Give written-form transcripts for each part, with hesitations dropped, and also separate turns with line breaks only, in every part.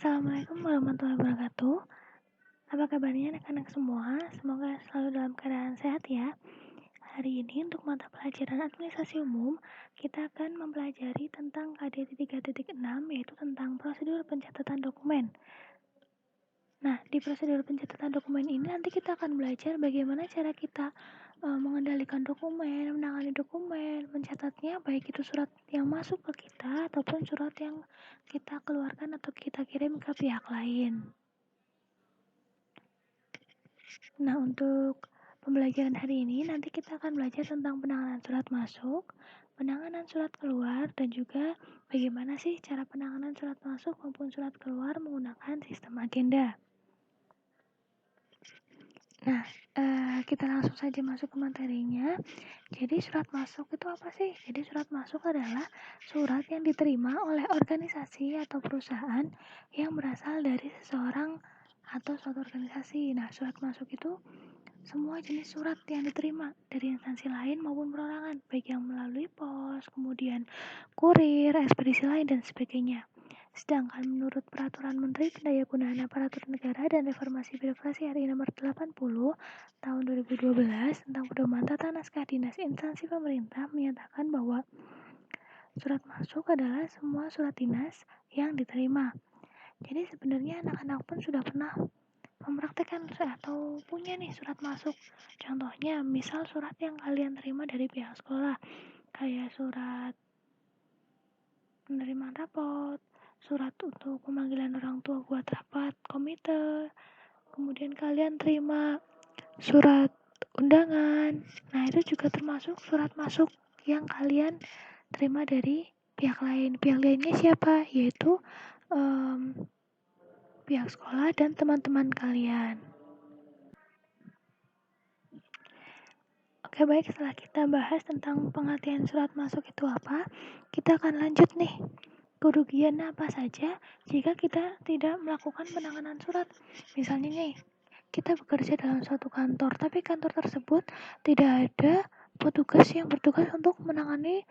Assalamualaikum warahmatullahi wabarakatuh. Apa kabarnya anak-anak semua? Semoga selalu dalam keadaan sehat ya. Hari ini untuk mata pelajaran administrasi umum, kita akan mempelajari tentang KD 3.6 yaitu tentang prosedur pencatatan dokumen. Nah, di prosedur pencatatan dokumen ini nanti kita akan belajar bagaimana cara kita mengendalikan dokumen, menangani dokumen, mencatatnya baik itu surat yang masuk ke kita ataupun surat yang kita keluarkan atau kita kirim ke pihak lain. Nah, untuk pembelajaran hari ini nanti kita akan belajar tentang penanganan surat masuk, penanganan surat keluar, dan juga bagaimana sih cara penanganan surat masuk maupun surat keluar menggunakan sistem agenda. Nah, kita langsung saja masuk ke materinya. Jadi surat masuk itu apa sih? Jadi surat masuk adalah surat yang diterima oleh organisasi atau perusahaan yang berasal dari seseorang atau suatu organisasi. Nah, surat masuk itu semua jenis surat yang diterima dari instansi lain maupun perorangan, baik yang melalui pos, kemudian kurir, ekspedisi lain, dan sebagainya. Sedangkan menurut Peraturan Menteri Pendayagunaan Aparatur Negara dan Reformasi Birokrasi RI Nomor 80 Tahun 2012 tentang Pedoman Tata Naskah Dinas Instansi Pemerintah menyatakan bahwa surat masuk adalah semua surat dinas yang diterima. Jadi sebenarnya anak-anak pun sudah pernah mempraktekkan atau punya nih surat masuk. Contohnya, misal surat yang kalian terima dari pihak sekolah, kayak surat penerimaan rapot, surat untuk pemanggilan orang tua buat rapat komite, kemudian kalian terima surat undangan. Nah, itu juga termasuk surat masuk yang kalian terima dari pihak lain. Pihak lainnya siapa? Yaitu pihak sekolah dan teman-teman kalian. Oke, baik, setelah kita bahas tentang pengertian surat masuk itu apa, kita akan lanjut nih. Kerugian apa saja jika kita tidak melakukan penanganan surat? Misalnya nih, kita bekerja dalam suatu kantor, tapi kantor tersebut tidak ada petugas yang bertugas untuk menangani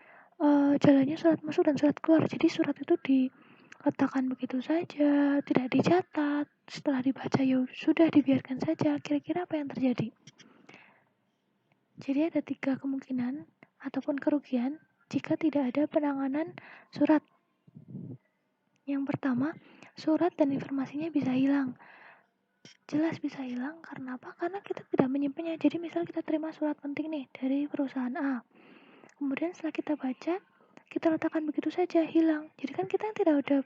jalannya surat masuk dan surat keluar. Jadi surat itu diletakkan begitu saja, tidak dicatat, setelah dibaca ya sudah dibiarkan saja. Kira-kira apa yang terjadi? Jadi ada 3 kemungkinan ataupun kerugian jika tidak ada penanganan surat. Yang pertama, surat dan informasinya bisa hilang. Jelas bisa hilang karena apa? Karena kita tidak menyimpannya. Jadi misal kita terima surat penting nih dari perusahaan A. Kemudian setelah kita baca, kita letakkan begitu saja, hilang. Jadi kan kita tidak ada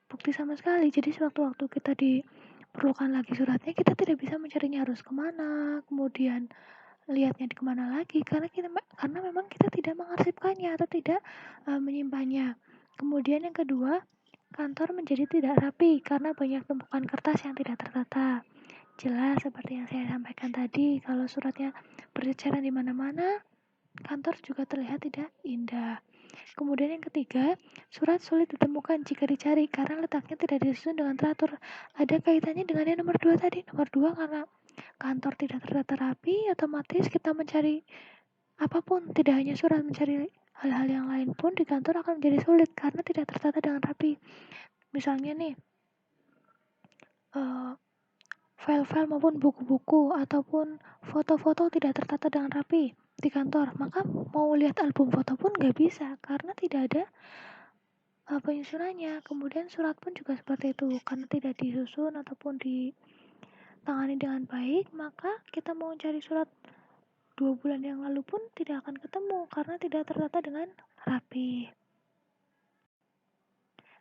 bukti sama sekali. Jadi sewaktu-waktu kita diperlukan lagi suratnya, kita tidak bisa mencarinya harus kemana, kemudian lihatnya di kemana lagi, karena memang kita tidak mengarsipkannya atau tidak menyimpannya. Kemudian yang kedua, kantor menjadi tidak rapi karena banyak tumpukan kertas yang tidak tertata. Jelas seperti yang saya sampaikan tadi, kalau suratnya berceceran di mana-mana, kantor juga terlihat tidak indah. Kemudian yang ketiga, surat sulit ditemukan jika dicari karena letaknya tidak disusun dengan teratur. Ada kaitannya dengan yang nomor 2 tadi. Nomor 2 karena kantor tidak tertata rapi, otomatis kita mencari apapun, tidak hanya surat, mencari hal-hal yang lain pun di kantor akan menjadi sulit karena tidak tertata dengan rapi. Misalnya nih, file-file maupun buku-buku ataupun foto-foto tidak tertata dengan rapi di kantor, maka mau lihat album foto pun nggak bisa karena tidak ada penyusunannya. Kemudian surat pun juga seperti itu, karena tidak disusun ataupun ditangani dengan baik, maka kita mau cari surat 2 bulan yang lalu pun tidak akan ketemu karena tidak tertata dengan rapi.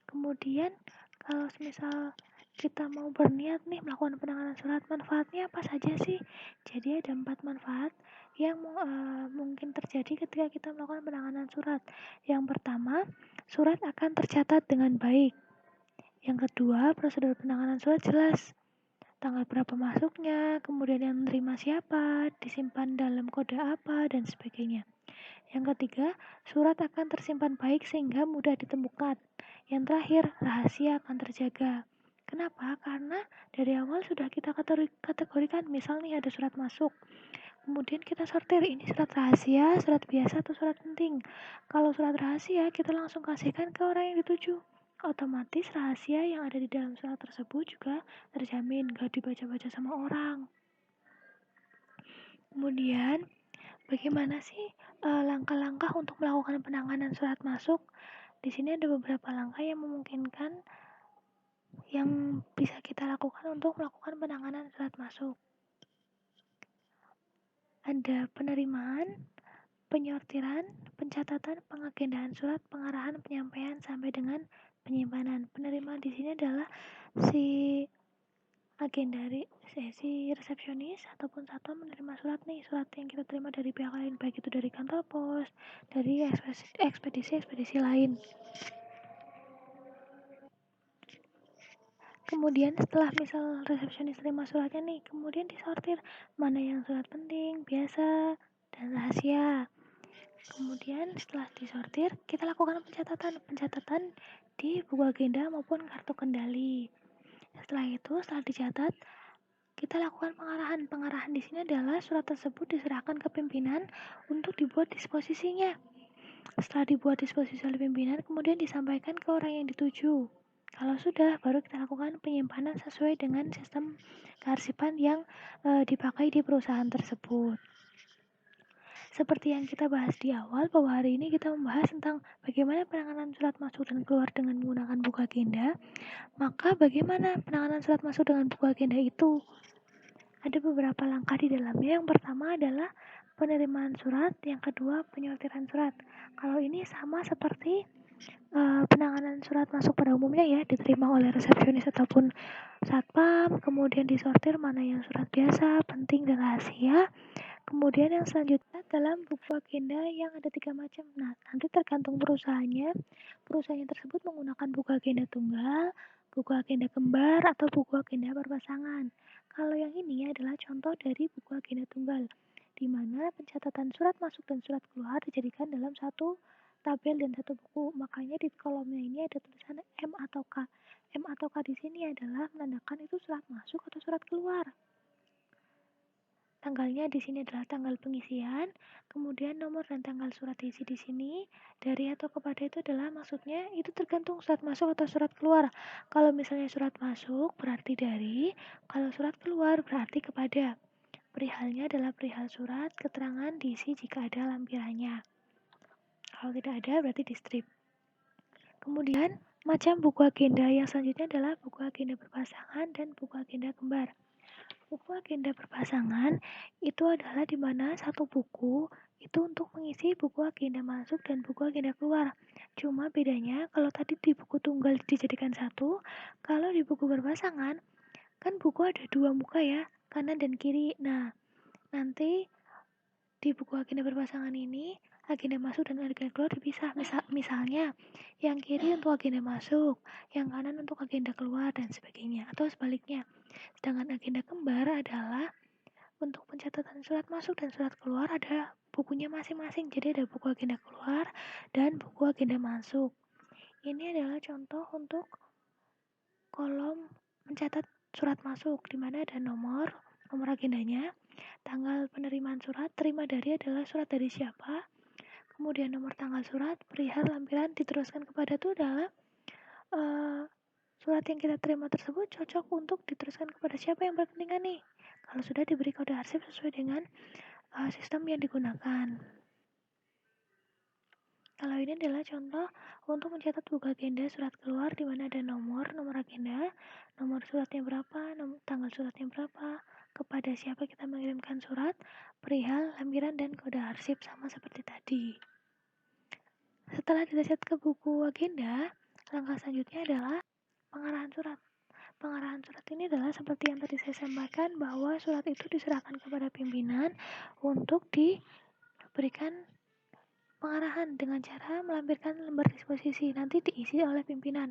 Kemudian kalau misal kita mau berniat nih melakukan penanganan surat, manfaatnya apa saja sih? Jadi ada 4 manfaat yang mungkin terjadi ketika kita melakukan penanganan surat. Yang pertama, surat akan tercatat dengan baik. Yang kedua, prosedur penanganan surat jelas. Tanggal berapa masuknya, kemudian yang menerima siapa, disimpan dalam kode apa, dan sebagainya. Yang ketiga, surat akan tersimpan baik sehingga mudah ditemukan. Yang terakhir, rahasia akan terjaga. Kenapa? Karena dari awal sudah kita kategorikan, misal nih ada surat masuk. Kemudian kita sortir, ini surat rahasia, surat biasa, atau surat penting. Kalau surat rahasia, kita langsung kasihkan ke orang yang dituju. otomatis rahasia yang ada di dalam surat tersebut juga terjamin, gak dibaca-baca sama orang. Kemudian, bagaimana sih langkah-langkah untuk melakukan penanganan surat masuk? Di sini ada beberapa langkah yang memungkinkan yang bisa kita lakukan untuk melakukan penanganan surat masuk. Ada penerimaan, penyortiran, pencatatan, pengagendaan surat, pengarahan, penyampaian sampai dengan penyimpanan. Penerimaan di sini adalah si si resepsionis ataupun satpam menerima surat yang kita terima dari pihak lain, baik itu dari kantor pos, dari ekspedisi lain. Kemudian setelah misal resepsionis terima suratnya kemudian disortir mana yang surat penting, biasa, dan rahasia. Kemudian setelah disortir, kita lakukan pencatatan di buku agenda maupun kartu kendali. Setelah itu, setelah dicatat, kita lakukan pengarahan. Pengarahan di sini adalah surat tersebut diserahkan ke pimpinan untuk dibuat disposisinya. Setelah dibuat disposisi oleh pimpinan, kemudian disampaikan ke orang yang dituju. Kalau sudah, baru kita lakukan penyimpanan sesuai dengan sistem kearsipan yang dipakai di perusahaan tersebut. Seperti yang kita bahas di awal, bahwa hari ini kita membahas tentang bagaimana penanganan surat masuk dan keluar dengan menggunakan buku agenda. Maka bagaimana penanganan surat masuk dengan buku agenda itu? Ada beberapa langkah di dalamnya. Yang pertama adalah penerimaan surat, yang kedua penyortiran surat. Kalau ini sama seperti penanganan surat masuk pada umumnya ya, diterima oleh resepsionis ataupun satpam, kemudian disortir mana yang surat biasa, penting, dan rahasia. Kemudian yang selanjutnya dalam buku agenda yang ada 3 macam. Nah, nanti tergantung perusahaannya. Perusahaan tersebut menggunakan buku agenda tunggal, buku agenda kembar, atau buku agenda berpasangan. Kalau yang ini adalah contoh dari buku agenda tunggal, di mana pencatatan surat masuk dan surat keluar dijadikan dalam satu tabel dan satu buku. Makanya di kolomnya ini ada tulisan M atau K. M atau K di sini adalah menandakan itu surat masuk atau surat keluar. Tanggalnya di sini adalah tanggal pengisian, kemudian nomor dan tanggal surat diisi di sini. Dari atau kepada itu adalah maksudnya itu tergantung surat masuk atau surat keluar. Kalau misalnya surat masuk berarti dari, kalau surat keluar berarti kepada. Perihalnya adalah perihal surat, keterangan diisi jika ada lampirannya. Kalau tidak ada berarti di strip. Kemudian macam buku agenda yang selanjutnya adalah buku agenda berpasangan dan buku agenda kembar. Buku agenda berpasangan itu adalah di mana satu buku itu untuk mengisi buku agenda masuk dan buku agenda keluar. Cuma bedanya kalau tadi di buku tunggal dijadikan satu, kalau di buku berpasangan kan buku ada dua muka ya, kanan dan kiri. Nah, nanti di buku agenda berpasangan ini agenda masuk dan agenda keluar dipisah. Misalnya yang kiri untuk agenda masuk, yang kanan untuk agenda keluar, dan sebagainya, atau sebaliknya. Sedangkan agenda kembar adalah untuk pencatatan surat masuk dan surat keluar ada bukunya masing-masing. Jadi ada buku agenda keluar dan buku agenda masuk. Ini adalah contoh untuk kolom mencatat surat masuk, di mana ada nomor agendanya, tanggal penerimaan surat, terima dari adalah surat dari siapa, kemudian nomor tanggal surat, perihal lampiran diteruskan kepada itu adalah surat yang kita terima tersebut cocok untuk diteruskan kepada siapa yang berkepentingan nih. Kalau sudah diberi kode arsip sesuai dengan sistem yang digunakan. Kalau ini adalah contoh untuk mencatat buku agenda surat keluar di mana ada nomor agenda, nomor suratnya berapa, tanggal suratnya berapa, kepada siapa kita mengirimkan surat, perihal, lampiran, dan kode arsip sama seperti tadi. Setelah dicatat ke buku agenda, langkah selanjutnya adalah pengarahan surat. Pengarahan surat ini adalah seperti yang tadi saya sampaikan bahwa surat itu diserahkan kepada pimpinan untuk diberikan pengarahan dengan cara melampirkan lembar disposisi, nanti diisi oleh pimpinan.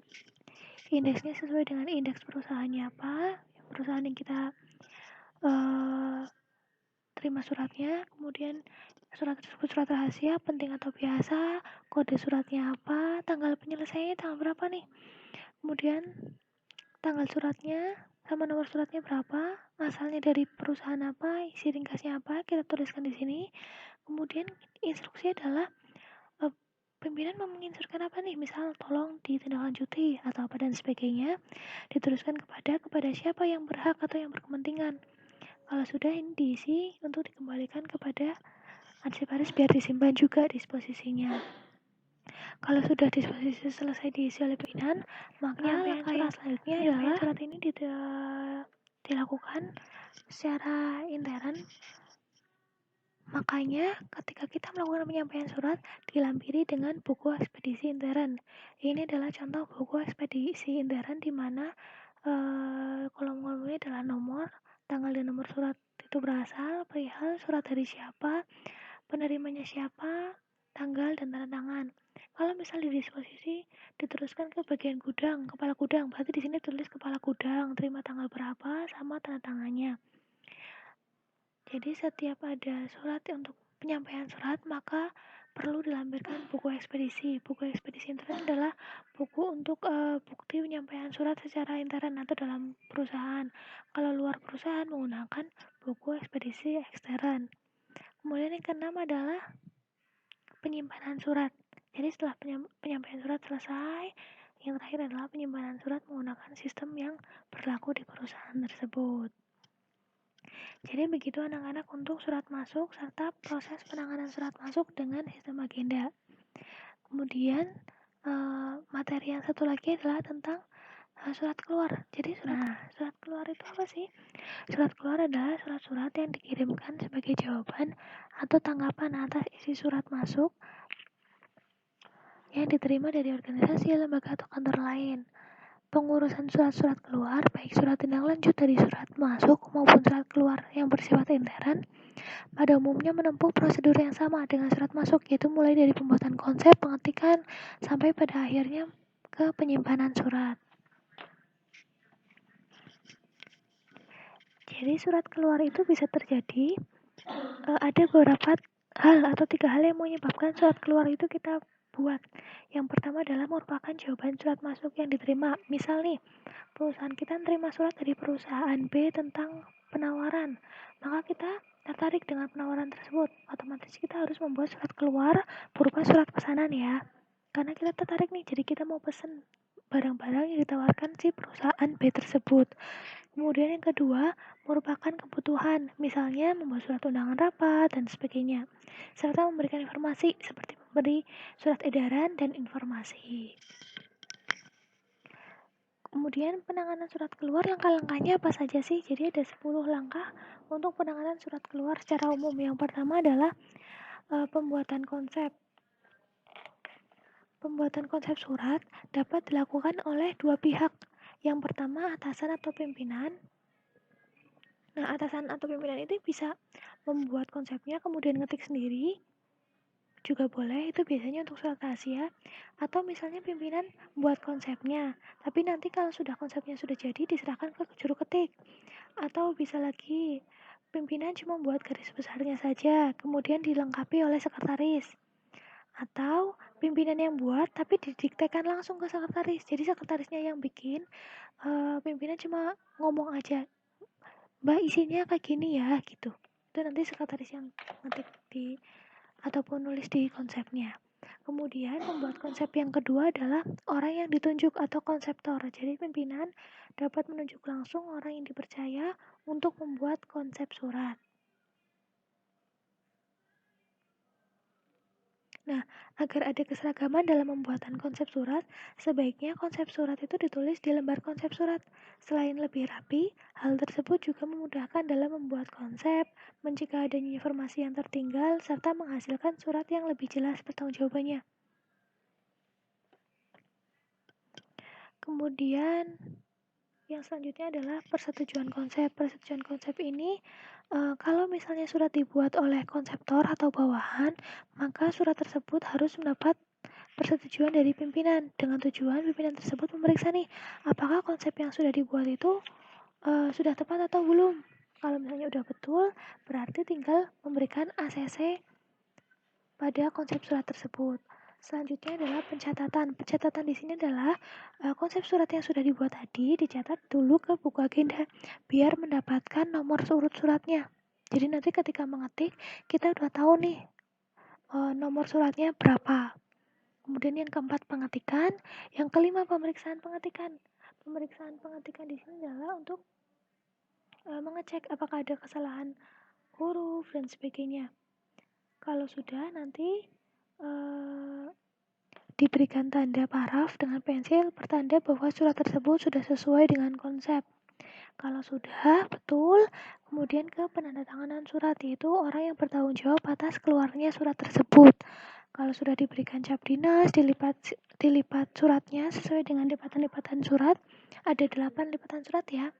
Indeksnya sesuai dengan indeks perusahaannya apa, perusahaan yang kita terima suratnya, kemudian surat tersebut surat rahasia, penting atau biasa, kode suratnya apa, tanggal penyelesaiannya tanggal berapa nih, kemudian tanggal suratnya sama nomor suratnya berapa, asalnya dari perusahaan apa, isi ringkasnya apa, kita tuliskan di sini. Kemudian instruksi adalah pimpinan mau menginstruksikan apa nih, misal tolong ditindaklanjuti atau apa dan sebagainya, diteruskan kepada siapa yang berhak atau yang berkepentingan. Kalau sudah, ini diisi untuk dikembalikan kepada arsiparis biar disimpan juga disposisinya. Kalau sudah disposisi selesai diisi oleh pimpinan, maka langkah yang selanjutnya adalah surat ini dilakukan secara intern. Makanya ketika kita melakukan penyampaian surat, dilampiri dengan buku ekspedisi intern. Ini adalah contoh buku ekspedisi intern di mana kolom-kolomnya adalah nomor, tanggal dan nomor surat itu berasal, perihal surat dari siapa, penerimanya siapa, tanggal dan tanda tangan. Kalau misal di disposisi diteruskan ke bagian gudang, kepala gudang, berarti di sini tulis kepala gudang, terima tanggal berapa sama tanda tangannya. Jadi setiap ada surat untuk penyampaian surat, maka perlu dilampirkan buku ekspedisi. Buku ekspedisi intern adalah buku untuk bukti penyampaian surat secara intern atau dalam perusahaan. Kalau luar perusahaan menggunakan buku ekspedisi ekstern. Kemudian yang keenam adalah penyimpanan surat. Jadi setelah penyampaian surat selesai, yang terakhir adalah penyimpanan surat menggunakan sistem yang berlaku di perusahaan tersebut. Jadi begitu anak-anak untuk surat masuk serta proses penanganan surat masuk dengan sistem agenda. Kemudian materi yang satu lagi adalah tentang surat keluar. Jadi surat keluar itu apa sih? Surat keluar adalah surat-surat yang dikirimkan sebagai jawaban atau tanggapan atas isi surat masuk yang diterima dari organisasi, lembaga atau kantor lain. Pengurusan surat-surat keluar, baik surat tindak lanjut dari surat masuk maupun surat keluar yang bersifat intern, pada umumnya menempuh prosedur yang sama dengan surat masuk, yaitu mulai dari pembuatan konsep, pengetikan, sampai pada akhirnya ke penyimpanan surat. Jadi surat keluar itu bisa terjadi, ada beberapa hal atau 3 hal yang menyebabkan surat keluar itu kita buat. Yang pertama adalah merupakan jawaban surat masuk yang diterima. Misal nih, perusahaan kita menerima surat dari perusahaan B tentang penawaran, maka kita tertarik dengan penawaran tersebut. Otomatis kita harus membuat surat keluar berupa surat pesanan ya, karena kita tertarik nih, jadi kita mau pesen barang-barang yang ditawarkan si perusahaan B tersebut. Kemudian yang kedua merupakan kebutuhan, misalnya membuat surat undangan rapat dan sebagainya, serta memberikan informasi seperti memberi surat edaran dan informasi. Kemudian penanganan surat keluar, langkah-langkahnya apa saja sih? Jadi ada 10 langkah untuk penanganan surat keluar secara umum. Yang pertama adalah pembuatan konsep. Pembuatan konsep surat dapat dilakukan oleh dua pihak. Yang pertama atasan atau pimpinan. Nah, atasan atau pimpinan itu bisa membuat konsepnya kemudian ngetik sendiri, juga boleh, itu biasanya untuk surat rahasia. Atau misalnya pimpinan buat konsepnya, tapi nanti kalau sudah konsepnya sudah jadi diserahkan ke juru ketik. Atau bisa lagi pimpinan cuma buat garis besarnya saja, kemudian dilengkapi oleh sekretaris. Atau pimpinan yang buat tapi didiktekan langsung ke sekretaris, jadi sekretarisnya yang bikin, pimpinan cuma ngomong aja, "Mbak, isinya kayak gini ya," gitu. Itu nanti sekretaris yang ngetik di ataupun nulis di konsepnya. Kemudian membuat konsep yang kedua adalah orang yang ditunjuk atau konseptor. Jadi pimpinan dapat menunjuk langsung orang yang dipercaya untuk membuat konsep surat. Nah, agar ada keseragaman dalam pembuatan konsep surat, sebaiknya konsep surat itu ditulis di lembar konsep surat. Selain lebih rapi, hal tersebut juga memudahkan dalam membuat konsep, mencegah adanya informasi yang tertinggal, serta menghasilkan surat yang lebih jelas pertanggungjawabannya. Kemudian yang selanjutnya adalah persetujuan konsep. Persetujuan konsep ini kalau misalnya surat dibuat oleh konseptor atau bawahan, maka surat tersebut harus mendapat persetujuan dari pimpinan, dengan tujuan pimpinan tersebut memeriksa nih, apakah konsep yang sudah dibuat itu sudah tepat atau belum. Kalau misalnya udah betul, berarti tinggal memberikan ACC pada konsep surat tersebut. Selanjutnya adalah pencatatan. Pencatatan di sini adalah konsep surat yang sudah dibuat tadi dicatat dulu ke buku agenda biar mendapatkan nomor urut suratnya. Jadi nanti ketika mengetik kita udah tahu nih nomor suratnya berapa. Kemudian yang keempat pengetikan, yang kelima pemeriksaan pengetikan. Pemeriksaan pengetikan di sini adalah untuk mengecek apakah ada kesalahan huruf dan sebagainya. Kalau sudah nanti diberikan tanda paraf dengan pensil pertanda bahwa surat tersebut sudah sesuai dengan konsep. Kalau sudah betul, kemudian ke penandatanganan surat, yaitu orang yang bertanggung jawab atas keluarnya surat tersebut. Kalau sudah diberikan cap dinas, dilipat suratnya sesuai dengan lipatan-lipatan surat. Ada 8 lipatan surat ya.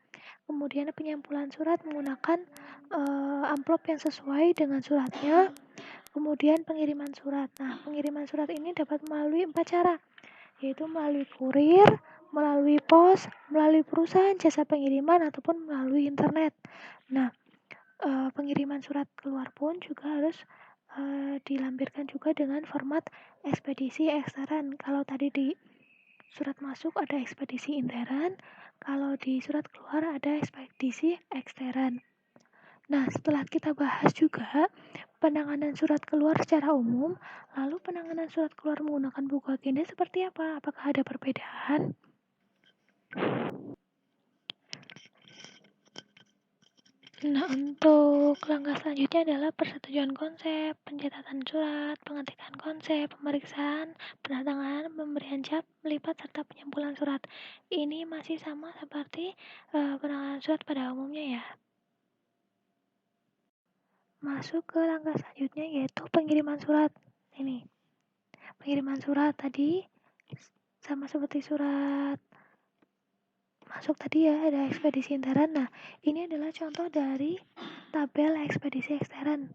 Kemudian penyampulan surat menggunakan amplop yang sesuai dengan suratnya. Kemudian pengiriman surat. Nah, pengiriman surat ini dapat melalui 4 cara, yaitu melalui kurir, melalui pos, melalui perusahaan jasa pengiriman, ataupun melalui internet. Nah, pengiriman surat keluar pun juga harus dilampirkan juga dengan format ekspedisi ekstern. Kalau tadi di surat masuk ada ekspedisi intern, kalau di surat keluar ada ekspedisi ekstern. Nah, setelah kita bahas juga penanganan surat keluar secara umum, lalu penanganan surat keluar menggunakan buku agenda seperti apa? Apakah ada perbedaan? Nah, untuk langkah selanjutnya adalah persetujuan konsep, pencatatan surat, pengetikan konsep, pemeriksaan, penandatanganan, pemberian cap, melipat, serta penyampulan surat. Ini masih sama seperti penanganan surat pada umumnya ya. Masuk ke langkah selanjutnya yaitu pengiriman surat. Ini pengiriman surat tadi sama seperti surat masuk tadi ya, ada ekspedisi intern. Nah, ini adalah contoh dari tabel ekspedisi ekstern.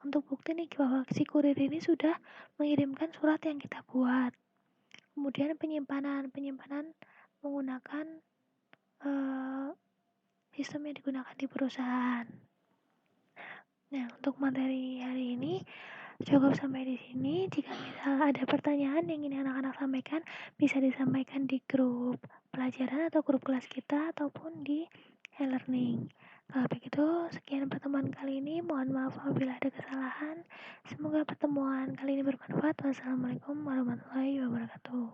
Untuk bukti nih bahwa si kurir ini sudah mengirimkan surat yang kita buat. Kemudian penyimpanan menggunakan sistem yang digunakan di perusahaan. Nah, untuk materi hari ini cukup sampai di sini. Jika misal ada pertanyaan yang ingin anak-anak sampaikan, bisa disampaikan di grup pelajaran atau grup kelas kita ataupun di e-learning. Kalau begitu, sekian pertemuan kali ini. Mohon maaf apabila ada kesalahan. Semoga pertemuan kali ini bermanfaat. Wassalamualaikum warahmatullahi wabarakatuh.